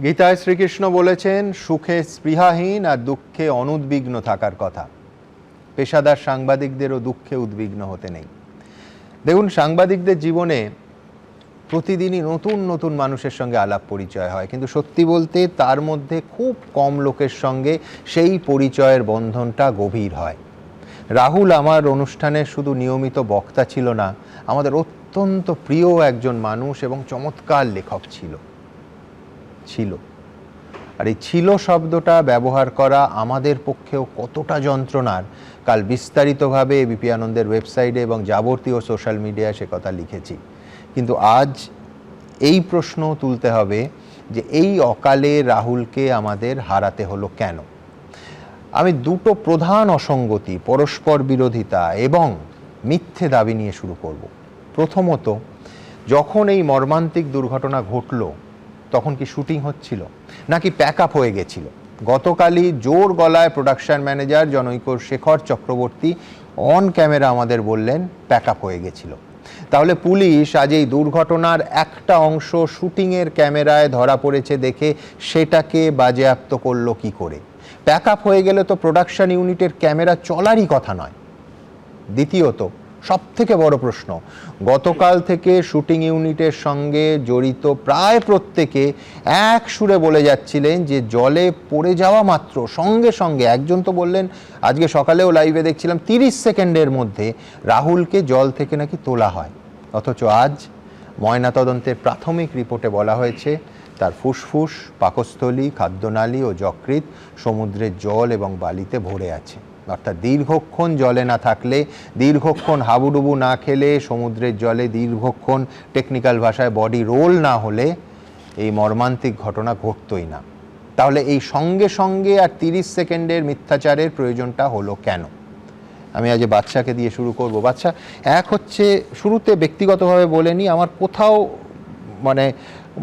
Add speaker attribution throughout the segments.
Speaker 1: গীতায় শ্রীকৃষ্ণ বলেছেন সুখে স্পৃহাহীন আর দুঃখে অনুদ্বিগ্ন থাকার কথা। পেশাদার সাংবাদিকদেরও দুঃখে উদ্বিগ্ন হতে নেই। দেখুন, সাংবাদিকদের জীবনে প্রতিদিনই নতুন নতুন মানুষের সঙ্গে আলাপ পরিচয় হয়, কিন্তু সত্যি বলতে তার মধ্যে খুব কম লোকের সঙ্গে সেই পরিচয়ের বন্ধনটা গভীর হয়। রাহুল আমার অনুষ্ঠানের শুধু নিয়মিত বক্তা ছিল না, আমাদের অত্যন্ত প্রিয় একজন মানুষ এবং চমৎকার লেখক ছিল। আর এই ছিল শব্দটা ব্যবহার করা আমাদের পক্ষেও কতটা যন্ত্রণার, কাল বিস্তারিতভাবে এবিপি আনন্দের ওয়েবসাইটে এবং যাবতীয় সোশ্যাল মিডিয়ায় সে কথা লিখেছি। কিন্তু আজ এই প্রশ্ন তুলতে হবে যে এই অকালে রাহুলকে আমাদের হারাতে হলো কেন। আমি দুটো প্রধান অসঙ্গতি, পরস্পর বিরোধিতা এবং মিথ্যে দাবি নিয়ে শুরু করব। প্রথমত, যখন এই মর্মান্তিক দুর্ঘটনা ঘটল তখন কি শুটিং হচ্ছিল নাকি প্যাক আপ হয়ে গেছিল? গতকালই জোর গলায় প্রোডাকশন ম্যানেজার জনৈক শেখর চক্রবর্তী অন ক্যামেরা আমাদের বললেন প্যাক আপ হয়ে গেছিল। তাহলে পুলিশ আজ এই দুর্ঘটনার একটা অংশ শুটিংয়ের ক্যামেরায় ধরা পড়েছে দেখে সেটাকে বাজেয়াপ্ত করলো কি করে? প্যাক আপ হয়ে গেলে তো প্রোডাকশন ইউনিটের ক্যামেরা চলারই কথা নয়। দ্বিতীয়ত, সবথেকে বড় প্রশ্ন, গতকাল থেকে শুটিং ইউনিটের সঙ্গে জড়িত প্রায় প্রত্যেকে এক সুরে বলে যাচ্ছিলেন যে জলে পড়ে যাওয়া মাত্র সঙ্গে সঙ্গে, একজন তো বললেন আজকে সকালেও লাইভে দেখছিলাম 30 সেকেন্ডের মধ্যে রাহুলকে জল থেকে নাকি তোলা হয়। অথচ আজ ময়নাতদন্তের প্রাথমিক রিপোর্টে বলা হয়েছে তার ফুসফুস, পাকস্থলী, খাদ্যনালী ও যকৃৎ সমুদ্রের জল এবং বালিতে ভরে আছে। অর্থাৎ দীর্ঘক্ষণ জলে না থাকলে, দীর্ঘক্ষণ হাবুডুবু না খেলে, সমুদ্রের জলে দীর্ঘক্ষণ টেকনিক্যাল ভাষায় বডি রোল না হলে এই মর্মান্তিক ঘটনা ঘটতই না। তাহলে এই সঙ্গে সঙ্গে আর 30 সেকেন্ডের মিথ্যাচারের প্রয়োজনটা হলো কেন? আমি আজ বাদশাকে দিয়ে শুরু করব। বাদশা, এক হচ্ছে, শুরুতে ব্যক্তিগতভাবে বলে নিই, আমার কোথাও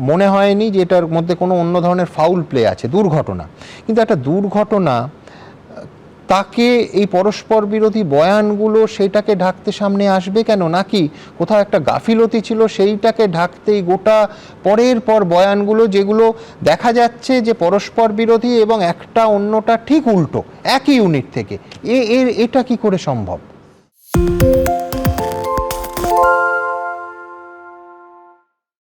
Speaker 1: মনে হয়নি যে এটার মধ্যে কোনো অন্য ধরনের ফাউল প্লে আছে, দুর্ঘটনা। কিন্তু একটা দুর্ঘটনা, তাকে এই পরস্পর বিরোধী বয়ানগুলো সেইটাকে ঢাকতে সামনে আসবে কেন? নাকি কোথাও একটা গাফিলতি ছিল সেইটাকে ঢাকতেই গোটা পরের পর বয়ানগুলো, যেগুলো দেখা যাচ্ছে যে পরস্পর বিরোধী এবং একটা অন্যটা ঠিক উল্টো, একই ইউনিট থেকে, এটা কি করে সম্ভব?